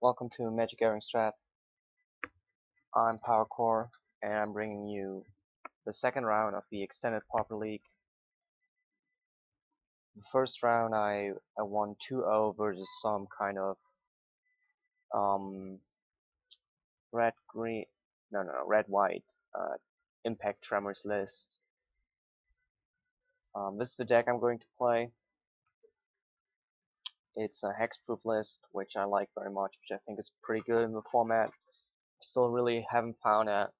Welcome to Magic Airing Strat. I'm Pierakor, and I'm bringing you the second round of the extended Pauper League. The first round I won 2-0 versus some kind of um red green no red white impact tremors list. This is the deck I'm going to play. It's a hexproof list, which I like very much, which I think is pretty good in the format. Still really haven't found a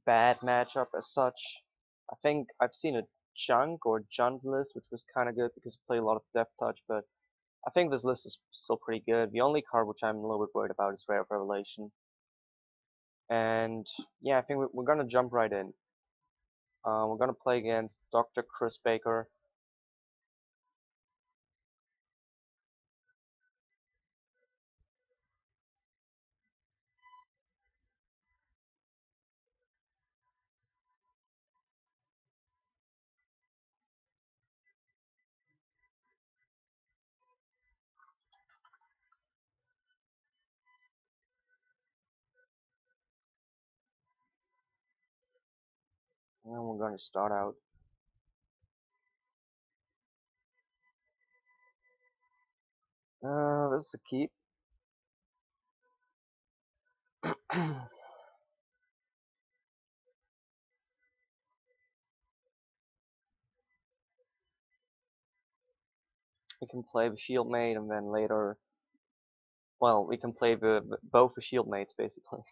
bad matchup as such. I think I've seen a junk or junt list, which was kind of good because I play a lot of depth touch, but I think this list is still pretty good. The only card which I'm a little bit worried about is Rare of Revelation. And yeah, I think we're gonna jump right in. We're gonna play against drchrisbaker. And we're gonna start out. This is a keep. We can play the shield mate, and then later, well, we can play both the shield mates basically.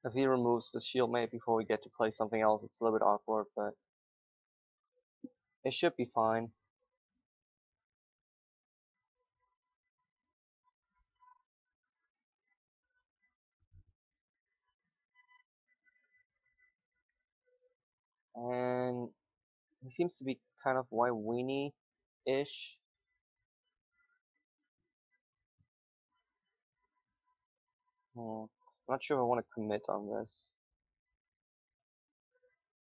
If he removes the shield mate before we get to play something else, it's a little bit awkward, but it should be fine. And he seems to be kind of white weenie-ish. I'm not sure if I want to commit on this,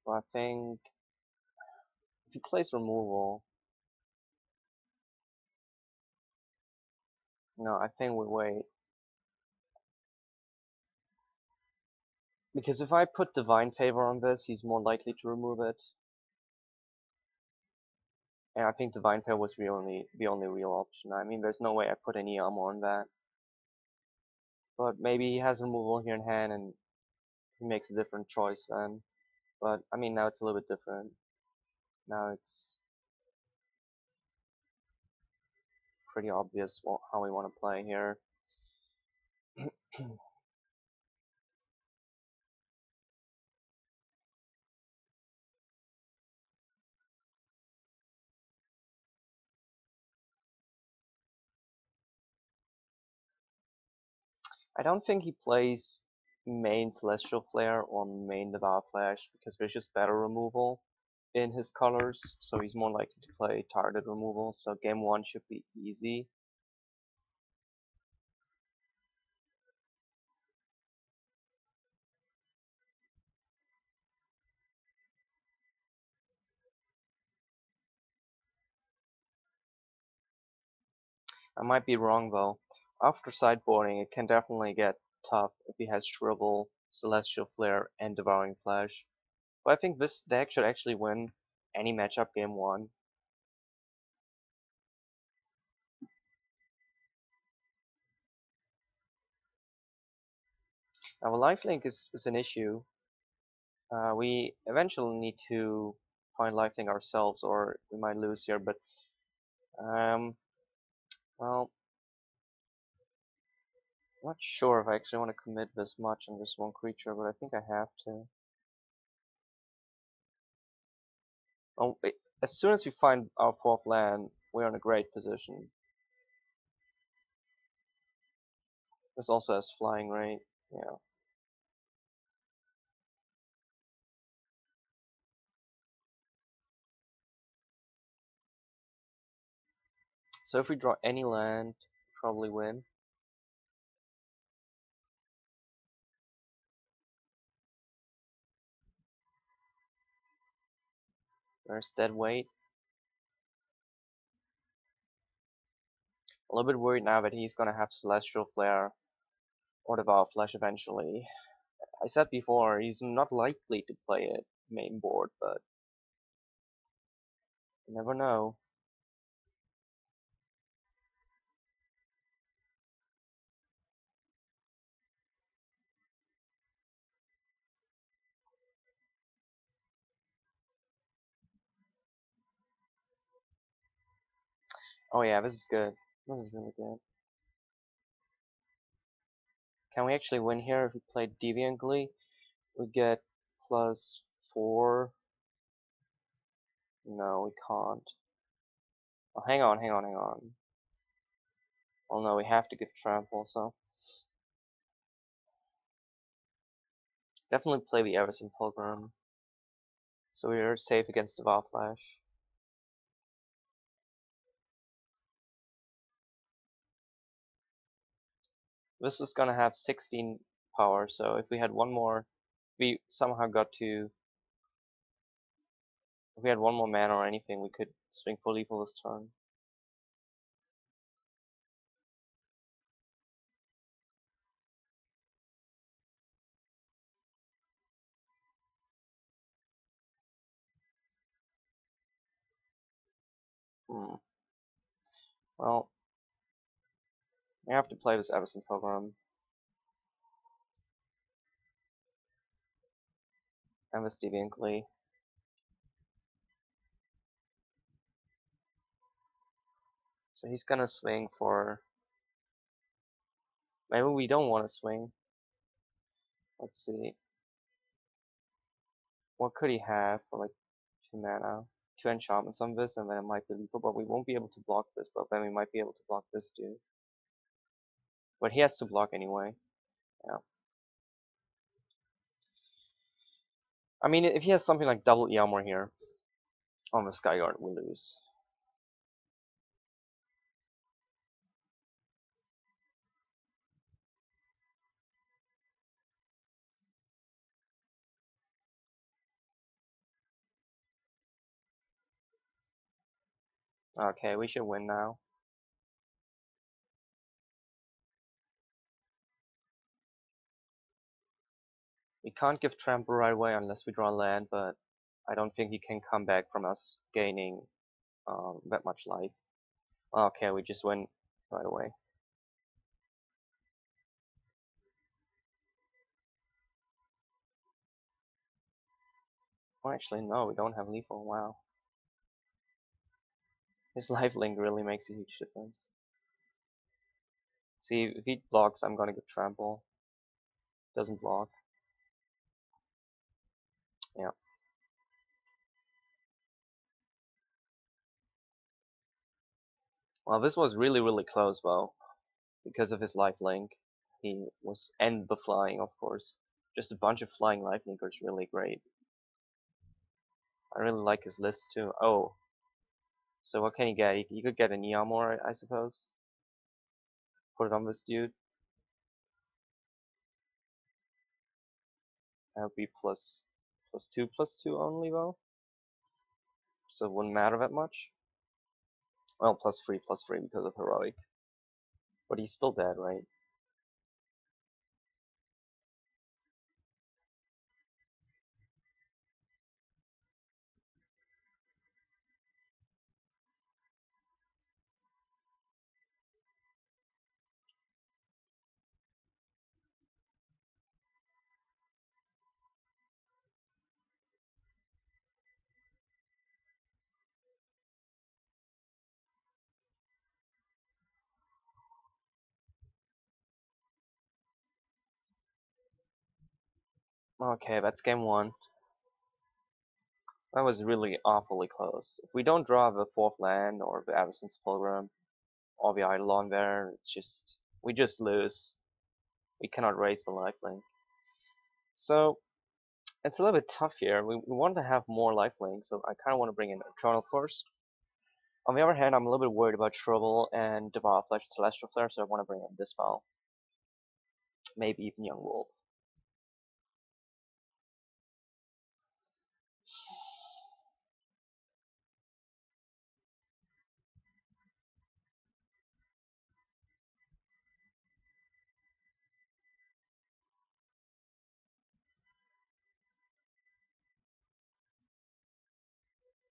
but I think if he plays removal, no, I think we wait. Because if I put Divine Favor on this, he's more likely to remove it. And I think Divine Favor was the only real option. I mean, there's no way I put any armor on that. But maybe he has removal here in hand and he makes a different choice then. But I mean, now it's a little bit different. Now it's pretty obvious how we want to play here. I don't think he plays main Celestial Flare or main Devour Flash because there's just better removal in his colors, so he's more likely to play targeted removal, so game 1 should be easy. I might be wrong though. After sideboarding, it can definitely get tough if he has Shrivel, Celestial Flare, and Devouring Flash. But I think this deck should actually win any matchup game 1. Now, the lifelink is an issue. We eventually need to find lifelink ourselves, or we might lose here. But well, I'm not sure if I actually want to commit this much on this one creature, but I think I have to. Oh, as soon as we find our 4th land, we're in a great position. This also has flying rate. Yeah. So if we draw any land, probably win. There's dead weight. A little bit worried now that he's gonna have Celestial Flare or Devour Flesh eventually. I said before, he's not likely to play it main board, but you never know. Oh yeah, this is good. This is really good. Can we actually win here if we play Deviantly? We get +4. No, we can't. Oh, hang on, hang on, hang on. Oh no, we have to give Trample, so. Definitely play the Everson Pilgrim. So we are safe against the Devour Flash. This is gonna have 16 power, so if we had one more, we somehow got to. If we had one more mana or anything, we could swing for lethal this turn. Hmm. Well, we have to play this Everson Pilgrim and this Deviantly. So he's gonna swing for. Maybe we don't want to swing. Let's see. What could he have for like 2 mana? 2 enchantments on this, and then it might be lethal, but we won't be able to block this, but then we might be able to block this too. But he has to block anyway. Yeah. I mean, if he has something like double Earmor here on the Skyguard, we lose. Okay, we should win now. We can't give Trample right away unless we draw land, but I don't think he can come back from us gaining that much life. Okay, we just win right away. Oh, actually, no, we don't have lethal. Wow. His lifelink really makes a huge difference. See, if he blocks, I'm gonna give Trample. Doesn't block. Yeah. Well, this was really, really close, though, because of his lifelink. He was, and the flying, of course. Just a bunch of flying lifelinkers, really great. I really like his list too. Oh, so what can he get? He could get an Earmor, I suppose. Put it on this dude. That would be +2/+2 only, though. So it wouldn't matter that much. Well, +3/+3 because of heroic. But he's still dead, right? Okay, that's game 1. That was really awfully close. If we don't draw the 4th land or the Avacyn's Pilgrim or the Eidolon there, we just lose. We cannot raise the lifelink. So it's a little bit tough here. We want to have more lifelink, so I kind of want to bring in Eternal first. On the other hand, I'm a little bit worried about Trouble and Devour Flesh and Celestial Flare, so I want to bring in Dispel. Maybe even Young Wolf.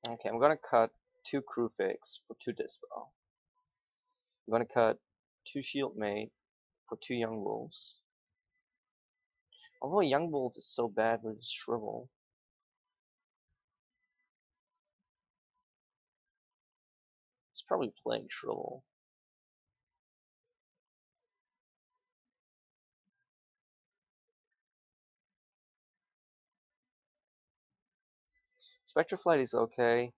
Okay, I'm gonna cut 2 crew figs for 2 dispel. I'm gonna cut 2 shield mate for 2 young wolves. Although young wolf is so bad with shrivel. He's probably playing shrivel. Spectraflight is okay.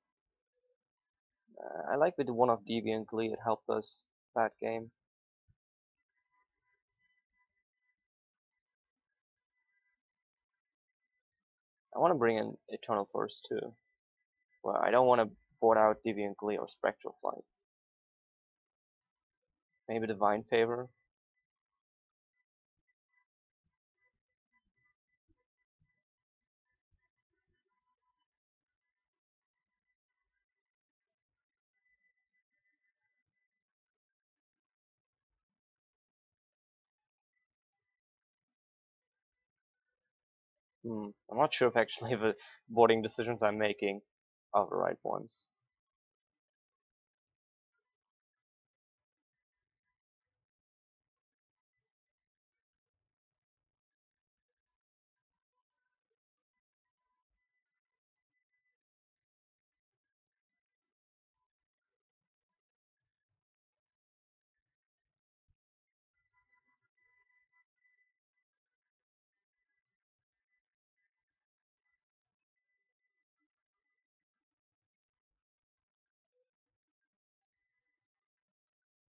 I like with the one of Deviant Glee, it helped us that game. I want to bring in Eternal Force too. Well, I don't want to board out Deviant Glee or Spectral Flight. Maybe Divine Favor. I'm not sure if actually the boarding decisions I'm making are the right ones.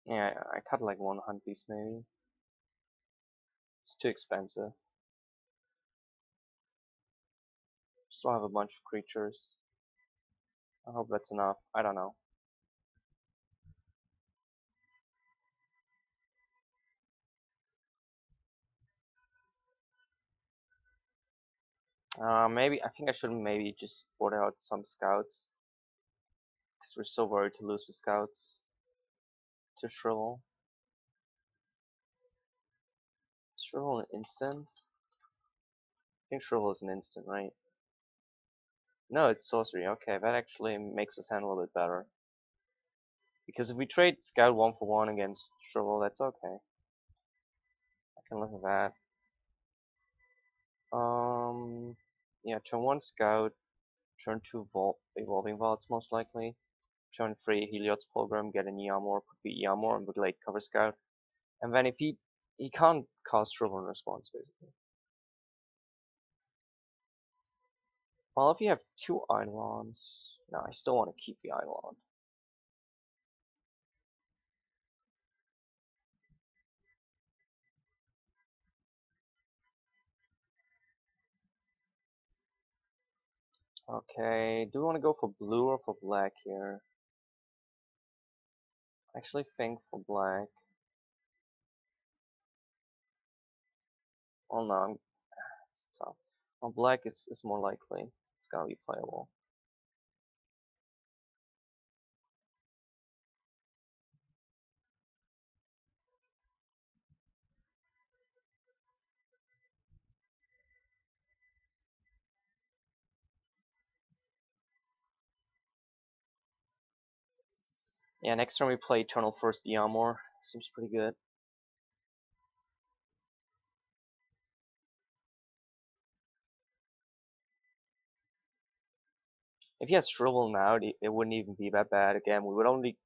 Yeah, I cut like 1 hunt piece maybe. It's too expensive. Still have a bunch of creatures. I hope that's enough. I don't know. Maybe I think I should maybe just board out some scouts because we're so worried to lose the scouts to Shrivel. Shrivel an instant? I think Shrivel is an instant, right? No, it's sorcery. Okay, that actually makes us hand a little bit better. Because if we trade Scout 1 for 1 against Shrivel, that's okay. I can live with that. Yeah, turn 1 Scout, turn 2 Evolving Vaults most likely. Turn 3 Heliod's Program, get an E-Armor, put the E-Armor on the Glade Cover Scout. And then if he can't cast Shrivel in response, basically. Well, if you have 2 Eidolons, no, I still want to keep the Eidolon. Okay, do we want to go for blue or for black here? I actually think for black. Well, no, it's tough. On black, it's more likely. It's gonna be playable. Yeah, next time we play Eternal First Diamor. Seems pretty good. If he has Shrivel now, it wouldn't even be that bad. Again, we would only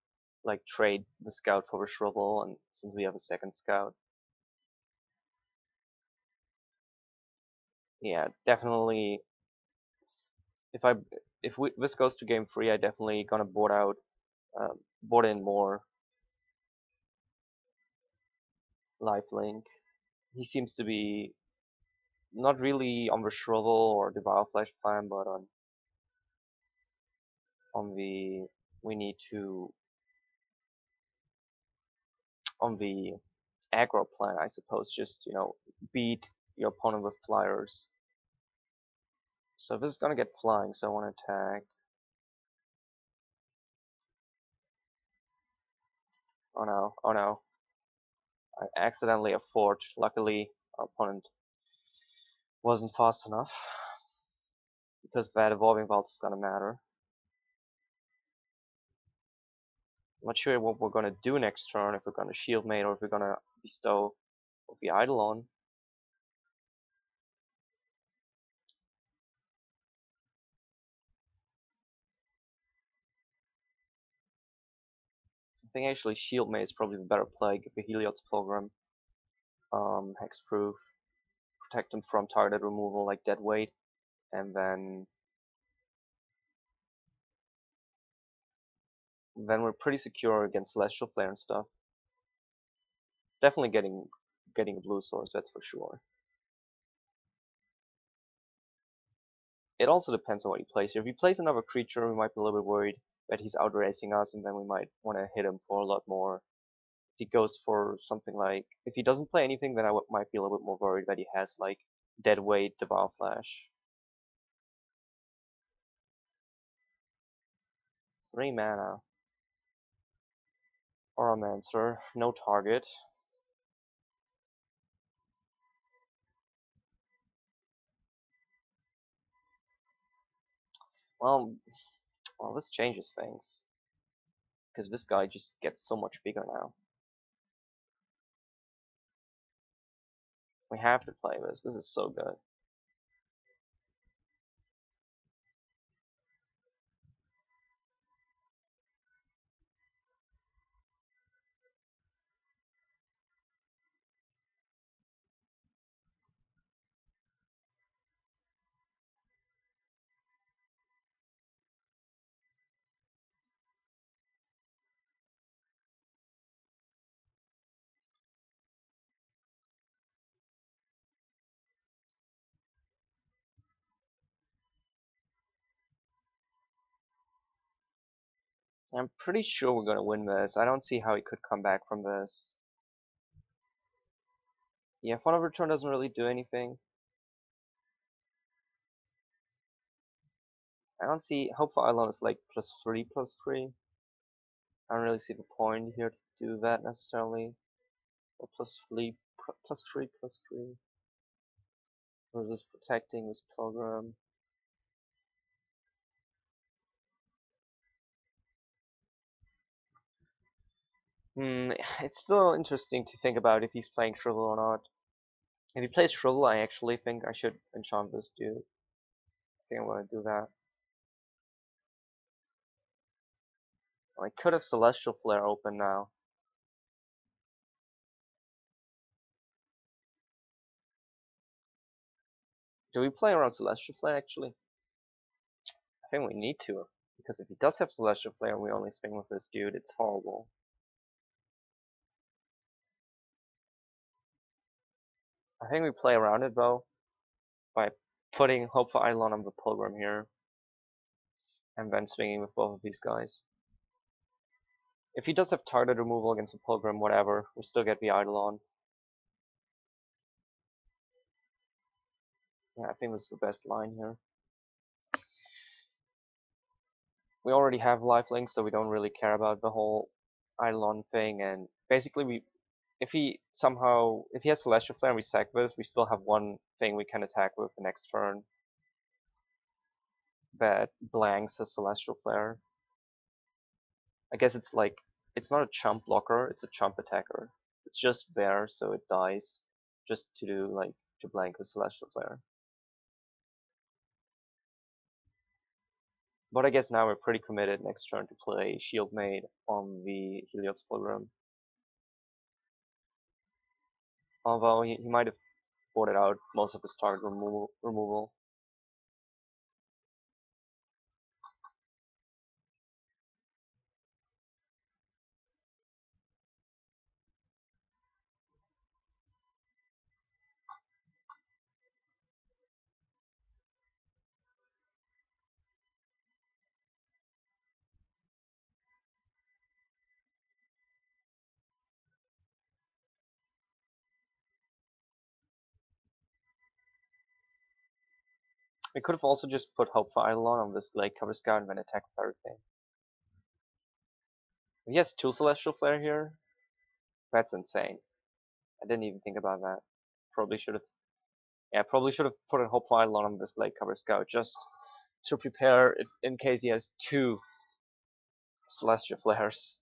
like trade the Scout for the Shrivel, and since we have a second Scout. Yeah, definitely. If I if this goes to game 3, I definitely gonna board in more lifelink. He seems to be not really on the Shrivel or Devour Flesh plan, but on the we need to on the aggro plan, I suppose. Just beat your opponent with flyers. So this is gonna get flying, so I want to attack. Oh no! Oh no! I accidentally have forged. Luckily, our opponent wasn't fast enough because that evolving vault is gonna matter. I'm not sure what we're gonna do next turn, if we're gonna shield mate or if we're gonna bestow with the Eidolon. I think actually shield mate is probably the better play, give the Heliod's Pilgrim hexproof, protect him from targeted removal like dead weight, and then we're pretty secure against Celestial Flare and stuff. Definitely getting a blue source, that's for sure. It also depends on what he plays here. If he plays another creature, we might be a little bit worried that he's outracing us, and then we might want to hit him for a lot more. If he goes for something like, if he doesn't play anything, then I might be a little bit more worried that he has like dead weight, Devour Flash. 3 mana. Auramancer, no target. Well, this changes things. Because this guy just gets so much bigger now. We have to play this. This is so good. I'm pretty sure we're gonna win this. I don't see how he could come back from this. Yeah, Fun of Return doesn't really do anything. I don't see. Hopeful Island is like +3/+3. I don't really see the point here to do that necessarily. Or +3/+3. Versus protecting this program. It's still interesting to think about if he's playing Shrivel or not. If he plays Shrivel, I actually think I should enchant this dude. I think I'm gonna do that. I could have Celestial Flare open now. Do we play around Celestial Flare actually? I think we need to. Because if he does have Celestial Flare and we only swing with this dude, it's horrible. I think we play around it though by putting Hopeful Eidolon on the Pilgrim here and then swinging with both of these guys. If he does have target removal against the Pilgrim, whatever, we still get the Eidolon. Yeah, I think this is the best line here. We already have lifelink, so we don't really care about the whole Eidolon thing, and basically if he has Celestial Flare and we sack this, we still have one thing we can attack with the next turn that blanks a Celestial Flare. I guess it's like, it's not a chump blocker, it's a chump attacker. It's just there, so it dies, just to do, like, to blank a Celestial Flare. But I guess now we're pretty committed next turn to play Shield Maid on the Heliod's Pilgrim. Although he might have boarded out most of his target removal. We could have also just put Hope for Eidolon on this Glade Cover Scout and then attack with everything. If he has 2 Celestial Flare here, that's insane. I didn't even think about that. Probably should have. Yeah, probably should have put a Hope for Eidolon on this Glade Cover Scout just to prepare if in case he has 2 Celestial Flares.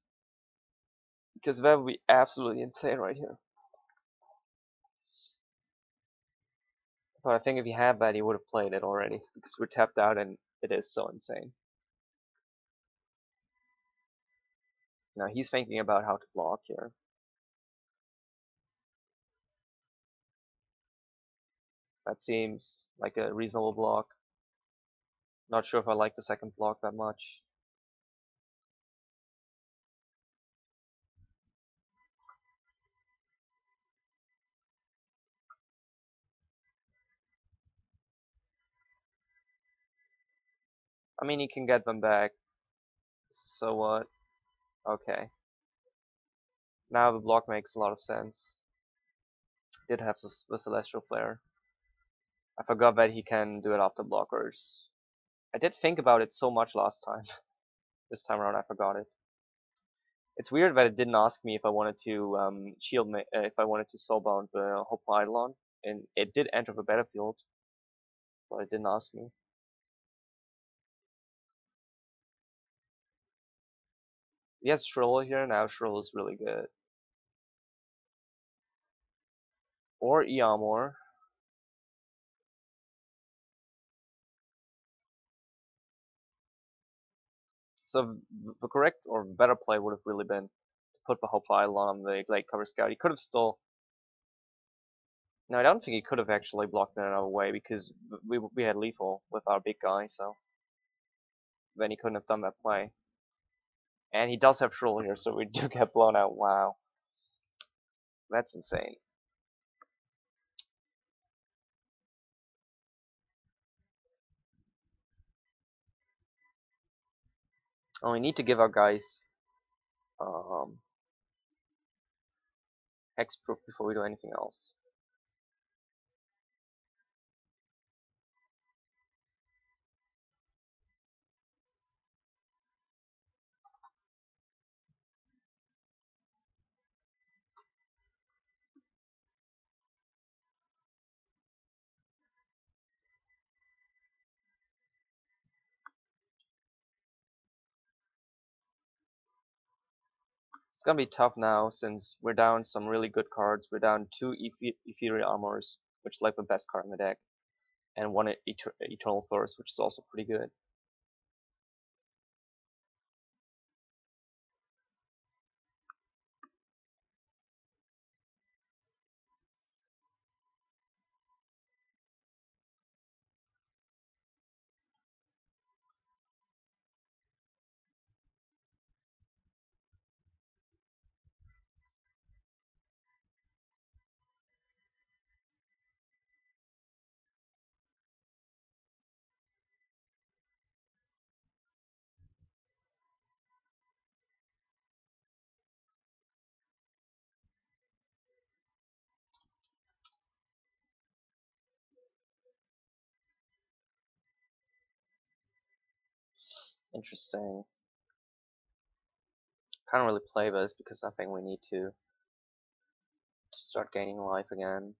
because that would be absolutely insane right here. But I think if he had that, he would have played it already because we're tapped out and it is so insane. Now he's thinking about how to block here. That seems like a reasonable block. Not sure if I like the second block that much. I mean, he can get them back. So what? Okay. Now the block makes a lot of sense. Did have the Celestial Flare. I forgot that he can do it after blockers. I did think about it so much last time. This time around I forgot it. It's weird that it didn't ask me if I wanted to if I wanted to soulbound the Hopeful Eidolon, and it did enter the battlefield, but it didn't ask me. He has Shrill here, now Shrill is really good. Or Eamor. So the correct or better play would have really been to put the Hopeful Eidolon on the Glade Cover Scout. He could have still. No, I don't think he could have actually blocked it another way because we had lethal with our big guy, so then he couldn't have done that play. And he does have Shrill here, so we do get blown out. Wow. That's insane. Oh, we need to give our guys um, hexproof before we do anything else. It's gonna be tough now since we're down some really good cards. We're down 2 Ethereal Armors, which is like the best card in the deck, and 1 Eternal Thirst, which is also pretty good. Interesting. Can't really play this because I think we need to start gaining life again.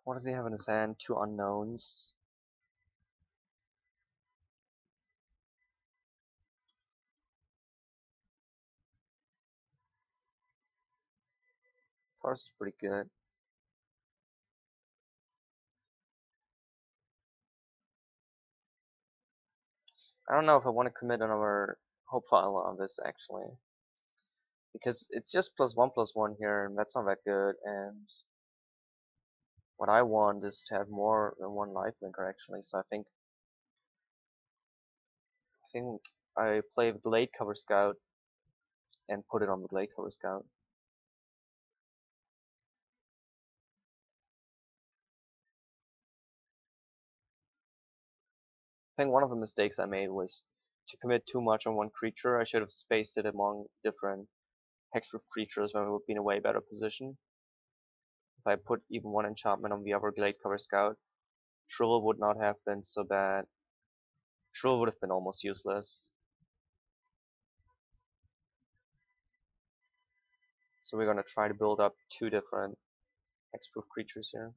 What does he have in his hand? 2 unknowns. Forest is pretty good. I don't know if I want to commit another hope file on this actually, because it's just +1/+1 here, and that's not that good. And what I want is to have more than one life linker actually. So I think I play the Glade Cover Scout and put it on the Glade Cover Scout. I think one of the mistakes I made was to commit too much on one creature. I should have spaced it among different hexproof creatures when we would be in a way better position. If I put even one enchantment on the other Glade Cover Scout, Shrivel would not have been so bad. Shrivel would have been almost useless. So we're gonna try to build up two different hexproof creatures here.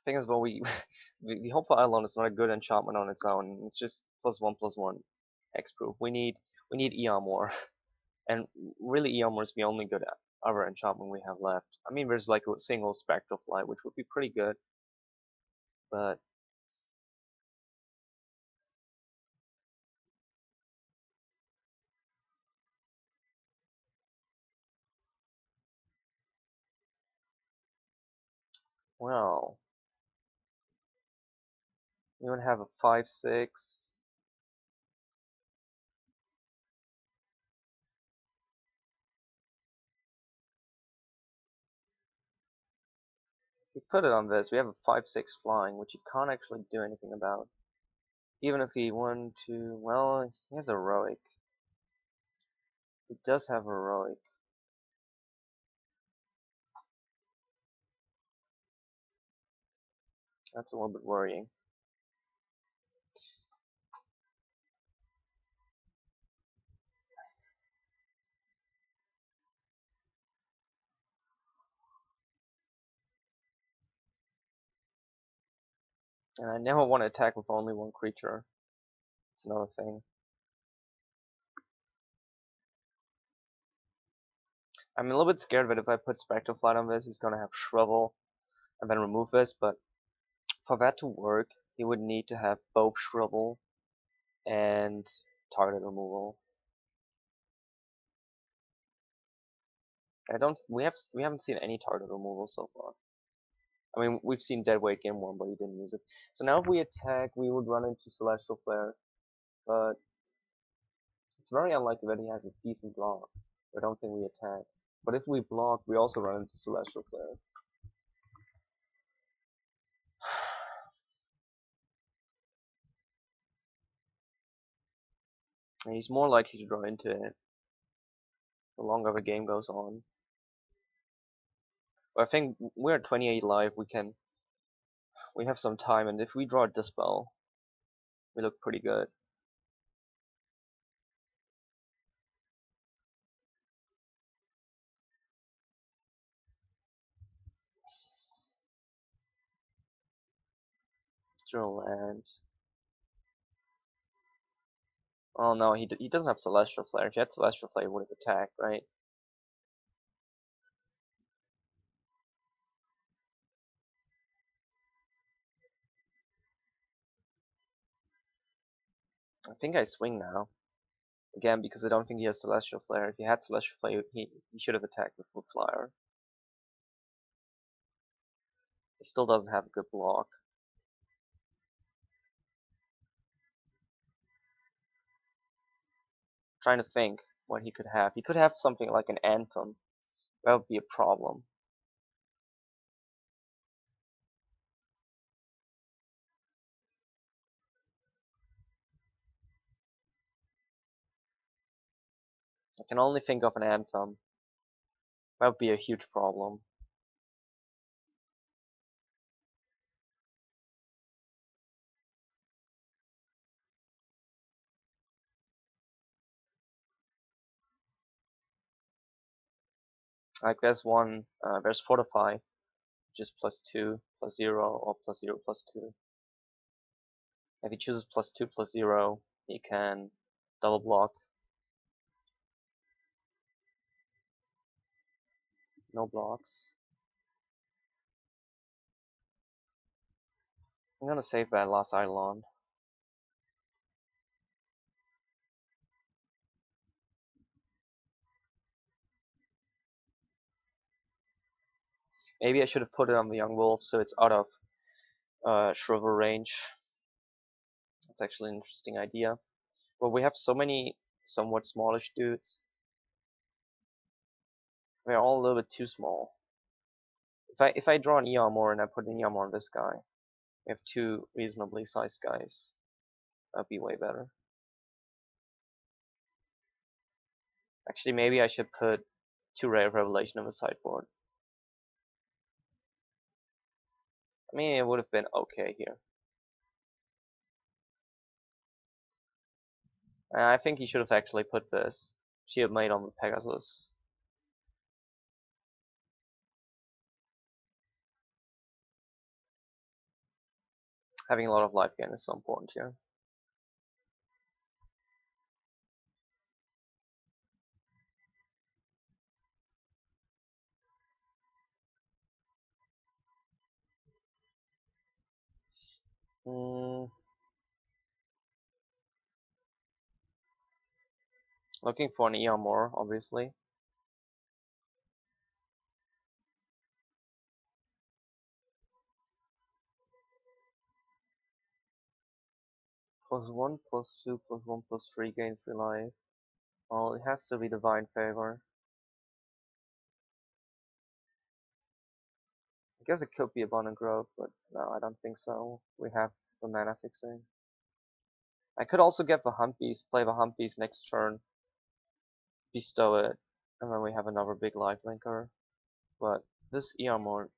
Thing is, well, the Hopeful Eidolon is not a good enchantment on its own. It's just +1/+1 hexproof. We need Earmor, and really Earmor is the only good other enchantment we have left. I mean, there's like a single Spectral Flight, which would be pretty good, but well, we would have a 5/6. We put it on this. We have a 5/6 flying, which you can't actually do anything about. Even if he wanted to, well, he has heroic. He does have heroic. That's a little bit worrying. And I never want to attack with only one creature. It's another thing. I'm a little bit scared that if I put Spectral Flight on this, he's gonna have Shrivel and then remove this, but for that to work, he would need to have both Shrivel and target removal. We haven't seen any target removal so far. I mean, we've seen Deadweight game 1, but he didn't use it. So now if we attack, we would run into Celestial Flare, but it's very unlikely that he has a decent block. I don't think we attack. But if we block, we also run into Celestial Flare. And he's more likely to draw into it the longer the game goes on. But I think we're at 28 live, we have some time, and if we draw a Dispel, we look pretty good. Draw land. Oh no, he doesn't have Celestial Flare. If he had Celestial Flare, he would have attacked, right? I think I swing now. Again, because I don't think he has Celestial Flare. If he had Celestial Flare, he should have attacked with Flyer. He still doesn't have a good block. Trying to think what he could have. He could have something like an Anthem. That would be a problem. I can only think of an Anthem. That would be a huge problem. Like there's Fortify, which is +2/+0, or +0/+2. If he chooses +2/+0, he can double block. No blocks. I'm gonna save that last Eidolon. Maybe I should have put it on the Young Wolf so it's out of Shrivel range. That's actually an interesting idea. Well, we have so many somewhat smallish dudes. They're all a little bit too small. If I draw an E armor and I put an E armor on this guy, we have two reasonably sized guys. That'd be way better. Actually, maybe I should put two Ray of Revelation on the sideboard. I mean, it would have been okay here. I think he should have actually put this Shield Maid on the Pegasus. Having a lot of life gain is so important here. Looking for an E armor, obviously. +1, +2, +1, +3 gain 3 life. Well, it has to be Divine Favor. I guess it could be Abundant Growth, but no, I don't think so. We have the mana fixing. I could also get the Hunt Beast, play the Hunt Beast next turn, bestow it, and then we have another big life linker. But this E armor,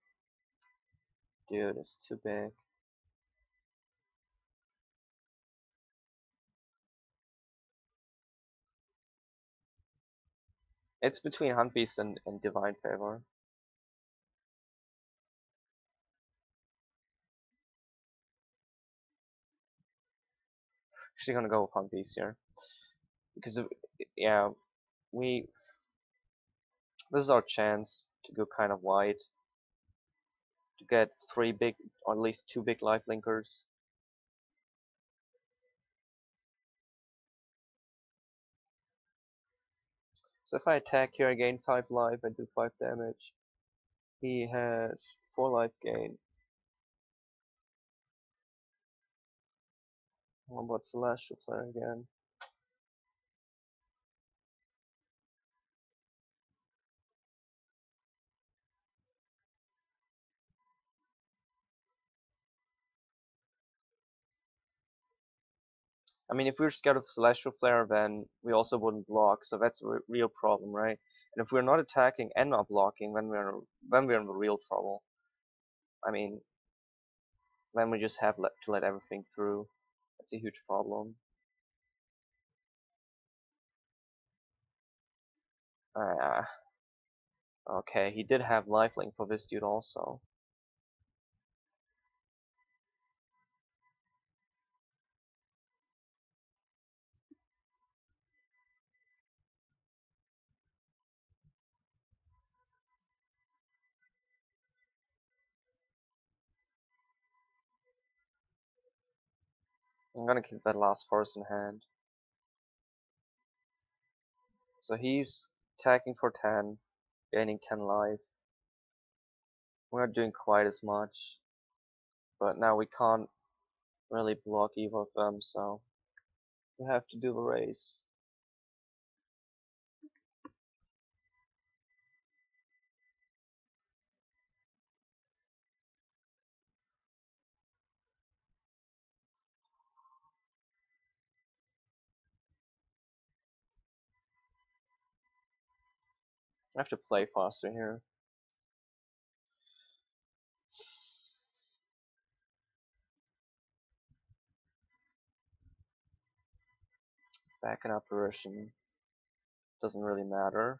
dude, is too big. It's between Hunt Beast and Divine Favor. Actually gonna go with Hunt Beast here. Because, yeah, this is our chance to go kind of wide. To get 3 big, or at least 2 big life linkers. So if I attack here, I gain 5 life, I do 5 damage. He has 4 life gain. What about Celestial Flare again? I mean, if we were scared of Celestial Flare, then we also wouldn't block, so that's a real problem, right? And if we're not attacking and not blocking, then we're in real trouble. I mean, then we just have to let everything through. That's a huge problem. Okay, he did have lifelink for this dude also. I'm gonna keep that last force in hand. So he's attacking for 10, gaining 10 life. We're not doing quite as much, but now we can't really block either of them, so we have to do the race. I have to play faster here. Back in apparition doesn't really matter.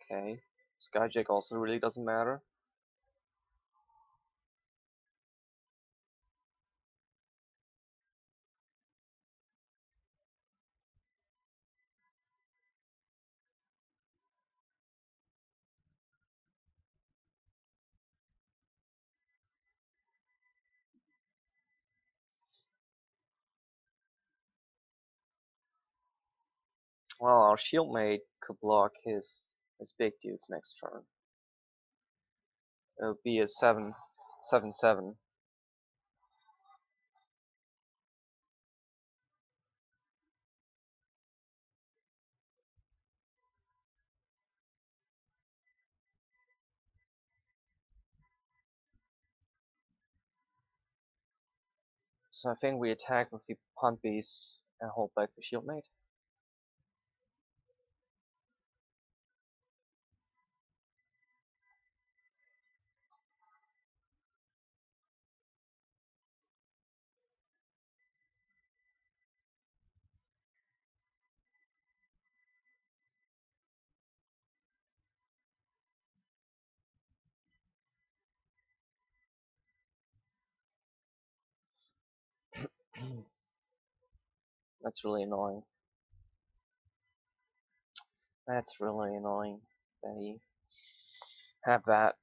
Okay, Skyjake also really doesn't matter. Well, our shield mate could block his big dudes next turn. It would be a 7/7. So I think we attack with the Hunt Beast and hold back the Shieldmate. That's really annoying. That's really annoying that he have that.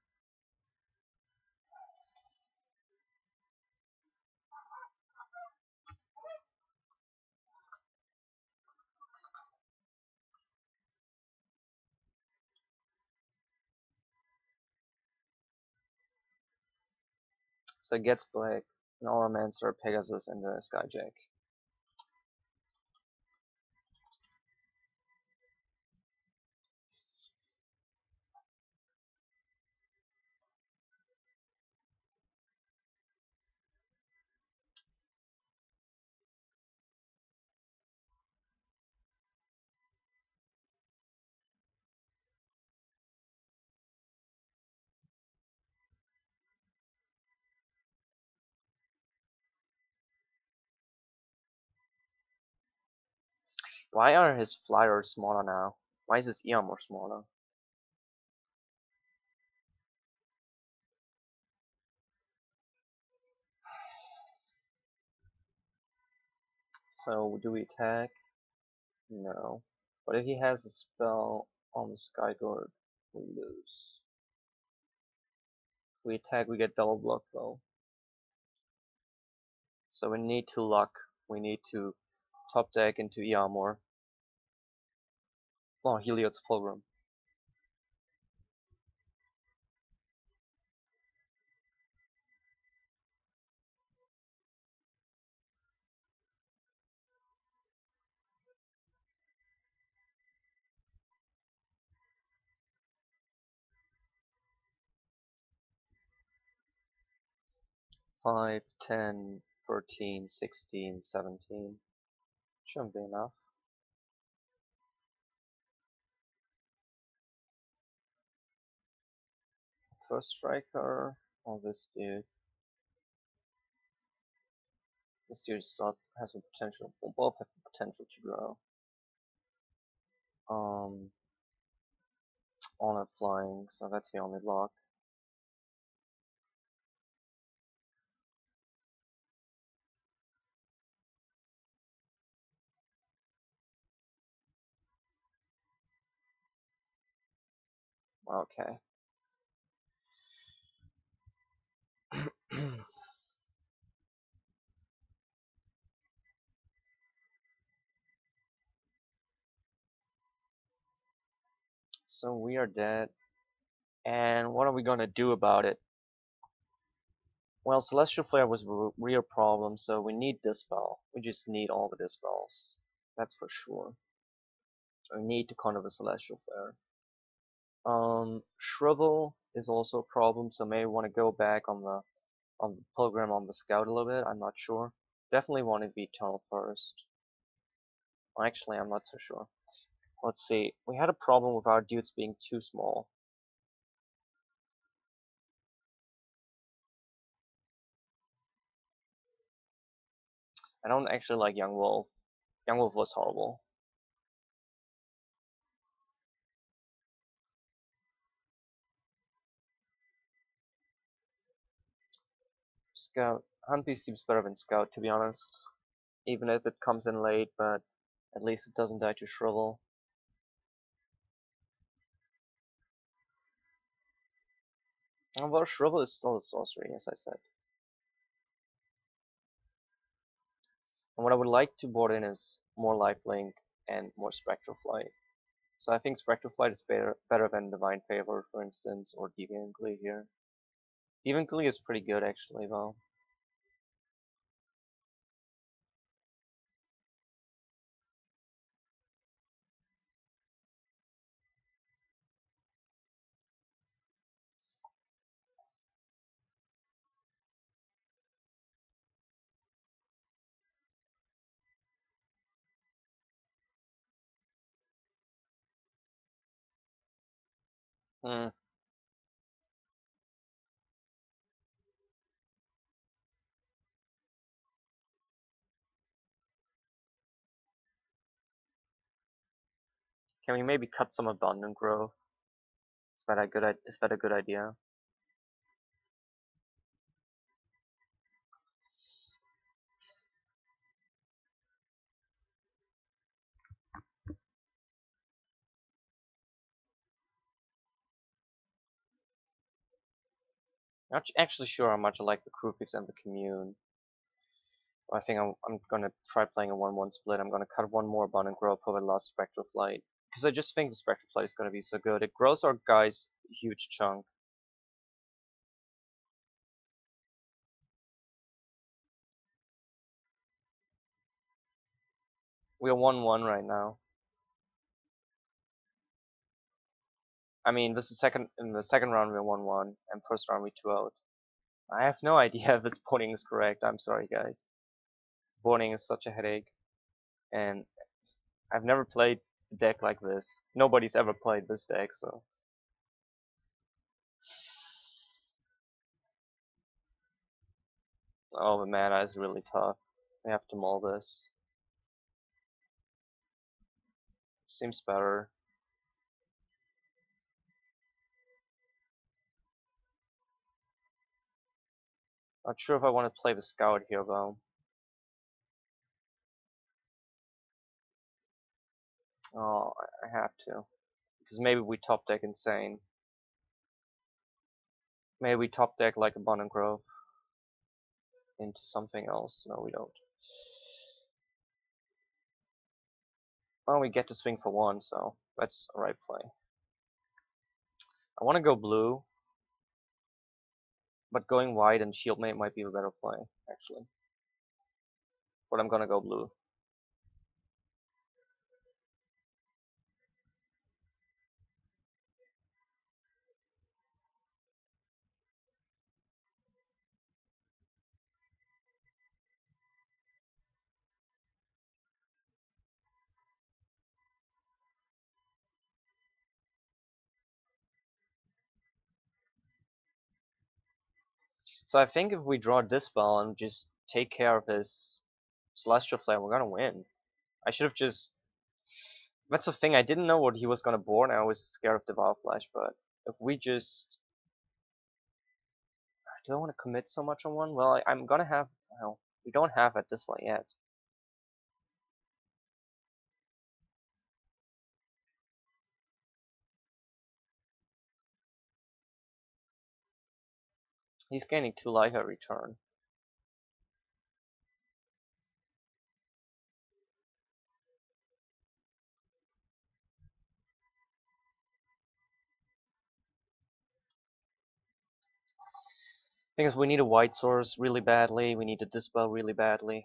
So it gets black, an Auramancer, Pegasus, and the Skyjack. Why are his flyers smaller now? Why is his ER more smaller? So do we attack? No. But if he has a spell on the Skygord, we lose. We attack, we get double block though. So we need to luck. We need to top deck into ER more. Oh, Heliod's Fulgrim. 5, 10, 13, 16, 17. Shouldn't be enough. First striker or this dude? This dude still has a potential. Well, both have the potential to grow. All have flying, so that's the only lock. Okay. So we are dead. And what are we gonna do about it? Well, Celestial Flare was a real problem, so we need Dispel. We just need all the Dispels. That's for sure. So we need to counter the Celestial Flare. Shrivel is also a problem, so maybe want to go back on the program on the Scout a little bit. I'm not sure. Definitely want to be Eternal first. Well, actually, I'm not so sure. Let's see. We had a problem with our dudes being too small. I don't actually like Young Wolf. Young Wolf was horrible. Scout. Humpy seems better than Scout, to be honest. Even if it comes in late, but at least it doesn't die to Shrivel. Well, Shrivel is still a sorcery, as I said. And what I would like to board in is more Lifelink and more Spectral Flight. So I think Spectral Flight is better than Divine Favor, for instance, or Deviant Glee here. Deviant Glee is pretty good, actually, though. Hmm. Can we maybe cut some abundant growth? Is that a good? Is that a good idea? Not actually sure how much I like the Krufix and the Commune. I think I'm gonna try playing a 1-1 split. I'm gonna cut one more abundant growth for the last Spectral Flight because I just think the Spectral Flight is gonna be so good. It grows our guys a huge chunk. We're 1-1 right now. I mean, this is second in the second round we're 1-1, and first round we 2-0. I have no idea if this boarding is correct. I'm sorry, guys. Boarding is such a headache, and I've never played a deck like this. Nobody's ever played this deck, so. Oh, the mana is really tough. I have to mull this. Seems better. Not sure if I want to play the scout here though. Oh, I have to. Because maybe we top deck insane. Maybe we top deck like Abundant Grove into something else. No, we don't. Well, we get to swing for one, so that's a right play. I want to go blue, but going white and Shieldmate might be a better play, actually. But I'm gonna go blue. So I think if we draw Dispel and just take care of his Celestial Flare, we're gonna win. I should have just... That's the thing, I didn't know what he was gonna board, and I was scared of Devour Flash, but if we just... Do I want to commit so much on one? Well, I'm gonna have... Well, we don't have at this point yet. He's gaining 2 life at return. Thing is, we need a white source really badly. We need a Dispel really badly.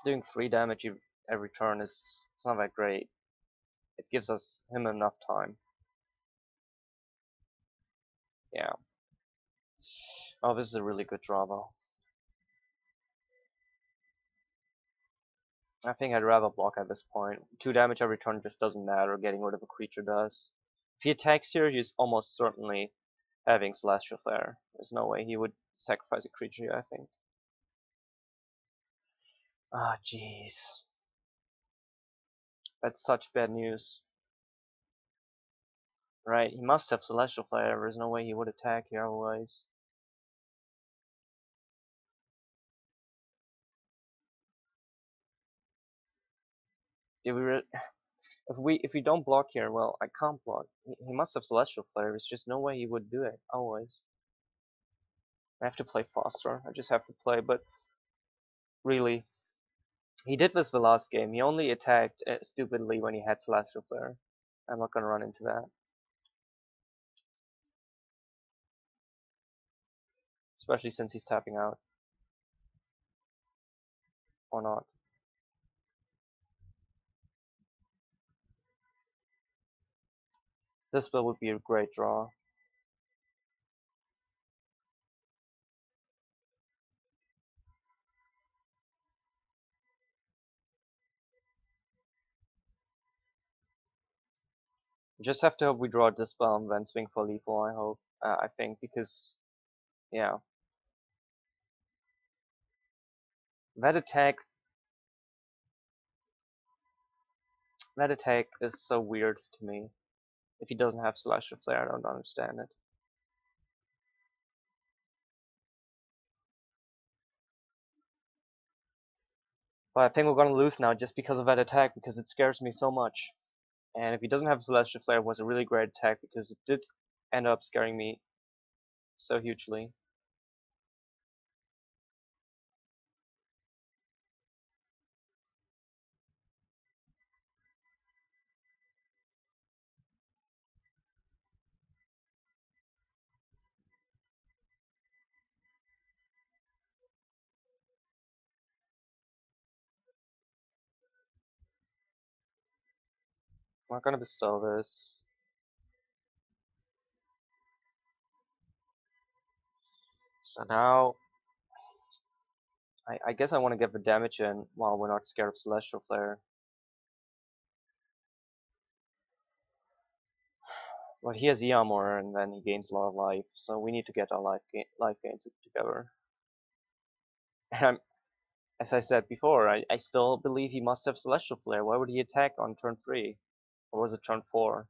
Doing 3 damage every turn is... It's not that great. It gives him enough time. Yeah. Oh, this is a really good draw though. I think I'd rather block at this point. 2 damage every turn just doesn't matter. Getting rid of a creature does. If he attacks here, he's almost certainly having Celestial Flare. There's no way he would sacrifice a creature here, I think. Ah, jeez. That's such bad news. Right, he must have Celestial Flare. There's no way he would attack here otherwise. Did we if we don't block here, well, I can't block. He must have Celestial Flare. There's just no way he would do it otherwise. I have to play faster. I just have to play, but really, he did this the last game. He only attacked stupidly when he had Celestial Flare. I'm not gonna run into that. Especially since he's tapping out. Or not. This spell would be a great draw. Just have to hope we draw a Dispel and then swing for lethal, I hope. I think, because, yeah. That attack That attack is so weird to me. If he doesn't have Celestial Flare, I don't understand it. But I think we're gonna lose now just because of that attack, because it scares me so much. And if he doesn't have Celestial Flare, it was a really great attack, because it did end up scaring me so hugely. I'm not gonna bestow this. So now, I guess I want to get the damage in while we're not scared of Celestial Flare. But he has E-Armor, and then he gains a lot of life, so we need to get our life gains together. And as I said before, I still believe he must have Celestial Flare. Why would he attack on turn 3? Or was it turn 4?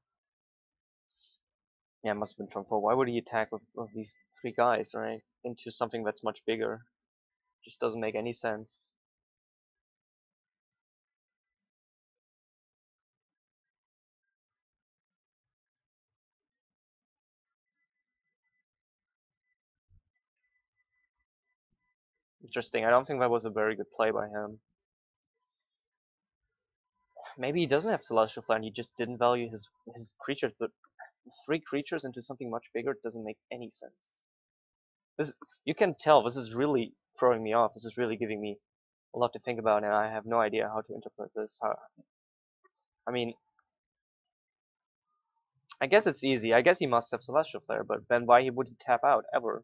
Yeah, it must have been turn 4. Why would he attack with these 3 guys, right? Into something that's much bigger. Just doesn't make any sense. Interesting. I don't think that was a very good play by him. Maybe he doesn't have Celestial Flare and he just didn't value his creatures, but 3 creatures into something much bigger doesn't make any sense. You can tell this is really throwing me off. This is really giving me a lot to think about, and I have no idea how to interpret this. I mean, I guess it's easy. I guess he must have Celestial Flare, but then why would he tap out ever?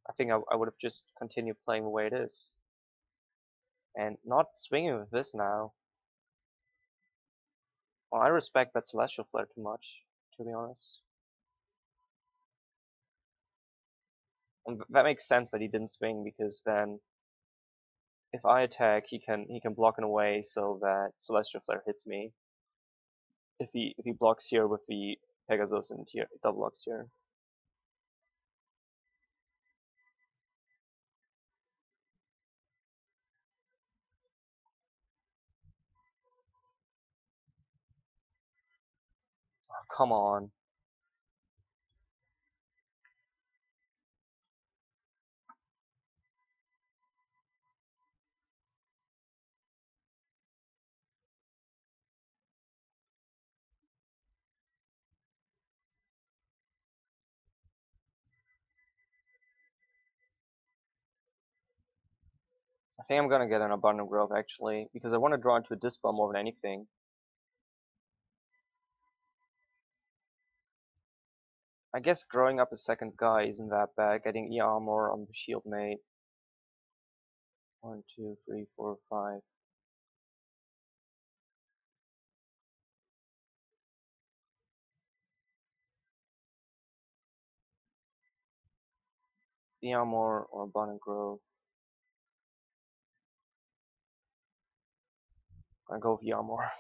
I think I would have just continued playing the way it is. And not swinging with this now. Well, I respect that Celestial Flare too much, to be honest. And that makes sense that he didn't swing, because then if I attack, he can block in a way so that Celestial Flare hits me. If he blocks here with the Pegasus and here double blocks here. Oh, come on. I think I'm gonna get an Abundant Growth actually, because I want to draw into a Dispel more than anything. I guess growing up a second guy isn't that bad. Getting E-Armor on the Shield Mate. 1, 2, 3, 4, 5. E-Armor or Abundant Growth. I'm gonna go with E-Armor.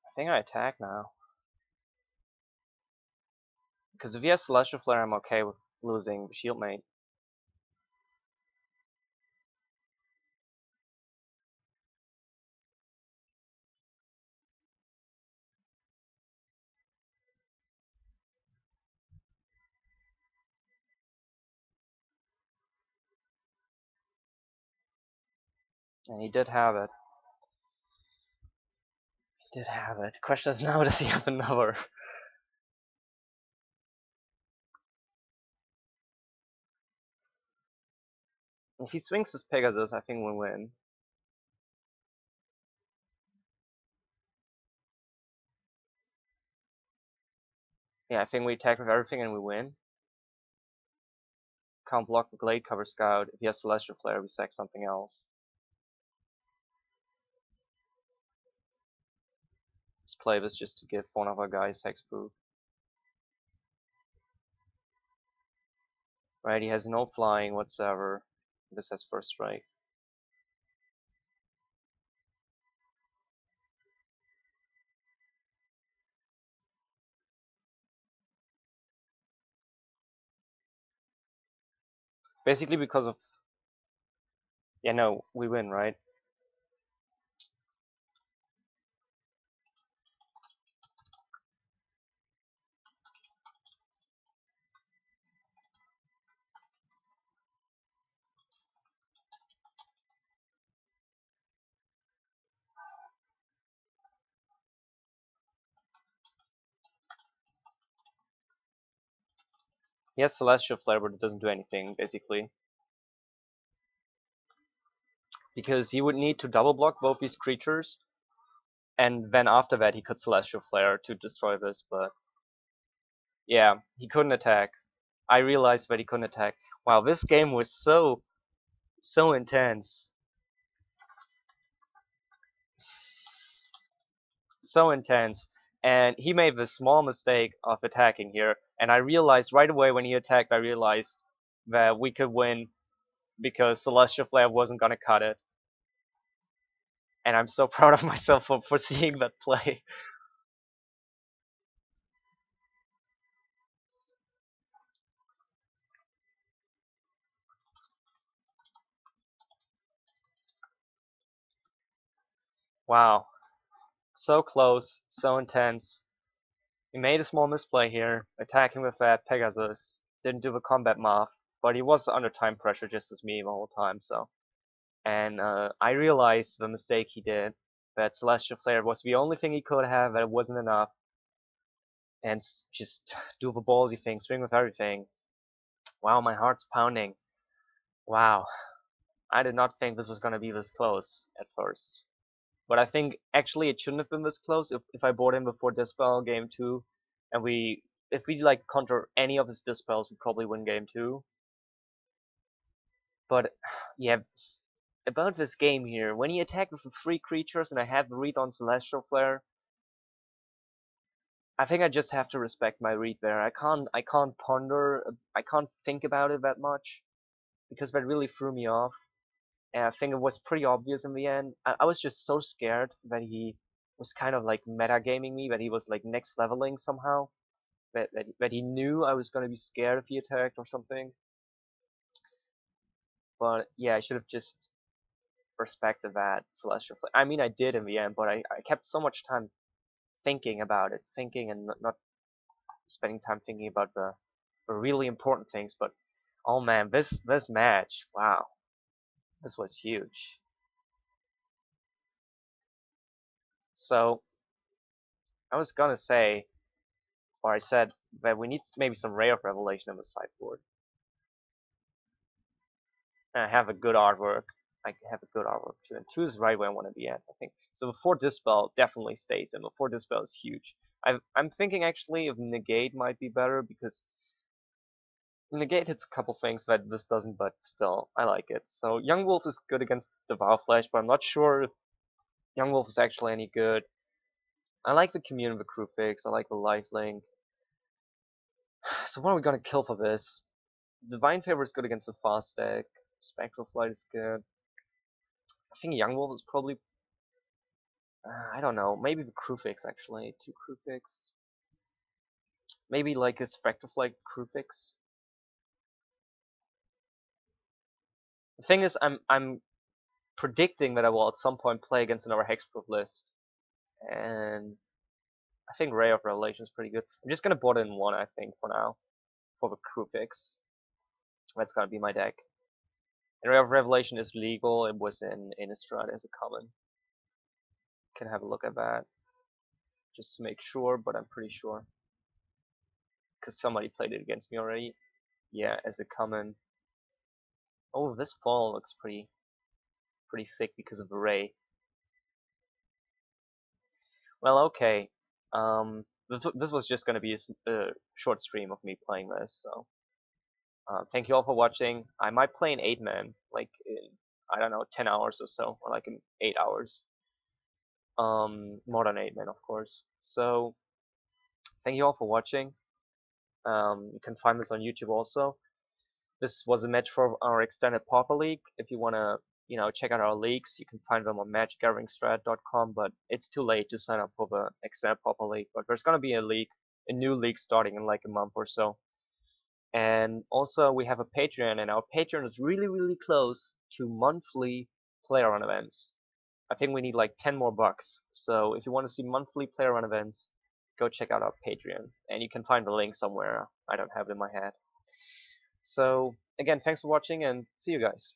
I think I attack now. Because if he has Celestial Flare, I'm okay with losing the Shield Mate. And he did have it. He did have it. The question is now, does he have another? If he swings with Pegasus, I think we'll win. Yeah, I think we attack with everything and we win. Can't block the Glade Cover Scout. If he has Celestial Flare, we sack something else. Let's play this just to give one of our guys hexproof. Right, he has no flying whatsoever. This has first strike. Basically because of... Yeah, no, we win, right? He has Celestial Flare, but it doesn't do anything, basically. Because he would need to double block both these creatures, and then after that he could Celestial Flare to destroy this, but... Yeah, he couldn't attack. I realized that he couldn't attack. Wow, this game was so intense. So intense. And he made the small mistake of attacking here, and I realized right away when he attacked, I realized that we could win because Celestial Flare wasn't gonna cut it. And I'm so proud of myself for seeing that play. Wow. So close, so intense. He made a small misplay here, attacking with that Pegasus. Didn't do the combat math, but he was under time pressure just as me the whole time, so. And I realized the mistake he did, that Celestial Flare was the only thing he could have, that it wasn't enough. And just do the ballsy thing, swing with everything. Wow, my heart's pounding. Wow. I did not think this was gonna be this close at first. But I think actually it shouldn't have been this close if I bought him before Dispel game 2. And if we like counter any of his Dispels, we probably win game 2. But yeah, about this game here, when he attacked with the 3 creatures and I have the read on Celestial Flare, I think I just have to respect my read there. I can't ponder, I can't think about it that much, because that really threw me off. And I think it was pretty obvious in the end. I was just so scared that he was kind of like metagaming me, that he was like next leveling somehow. That he knew I was gonna be scared if he attacked or something. But yeah, I should have just respected that Celestial Flare. I mean, I did in the end, but I kept so much time thinking about it, thinking and not spending time thinking about the really important things. But oh man, this match, wow, this was huge. So I was gonna say, or I said that we need maybe some Ray of Revelation in the sideboard. And I have a good artwork. I have a good artwork too, and 2 is right where I want to be at, I think. So before Dispel definitely stays, and before Dispel is huge. I'm thinking actually if Negate might be better, because Negate hits a couple things that this doesn't, but still, I like it. So Young Wolf is good against Devour Flesh, but I'm not sure if Young Wolf is actually any good. I like the Commune of the Crewfix, I like the Lifelink. So what are we gonna kill for this? Divine Favor is good against the fast deck. Spectral Flight is good. I think Young Wolf is probably... I don't know, maybe the Crewfix actually. 2 Crewfix. Maybe like a Spectral Flight Crewfix. The thing is, I'm predicting that I will at some point play against another hexproof list. And I think Ray of Revelation is pretty good. I'm just gonna board in 1, I think, for now. For the Crewfix. That's gonna be my deck. And Ray of Revelation is legal, it was in Innistrad as a common. Can have a look at that. Just to make sure, but I'm pretty sure. Because somebody played it against me already. Yeah, as a common. Oh, this fall looks pretty sick because of the Ray. Well, okay. this was just gonna be a short stream of me playing this. So thank you all for watching. I might play an 8-man, like in, I don't know, 10 hours or so, or like in 8 hours. More than 8-man, of course. So thank you all for watching. You can find this on YouTube also. This was a match for our extended Pauper League. If you wanna, check out our leagues, you can find them on matchgatheringstrat.com. But it's too late to sign up for the extended Pauper League. But there's gonna be a new league starting in like a month or so. And also we have a Patreon, and our Patreon is really, really close to monthly player run events. I think we need like 10 more bucks. So if you want to see monthly player run events, go check out our Patreon. And you can find the link somewhere. I don't have it in my head. So again, thanks for watching, and see you guys.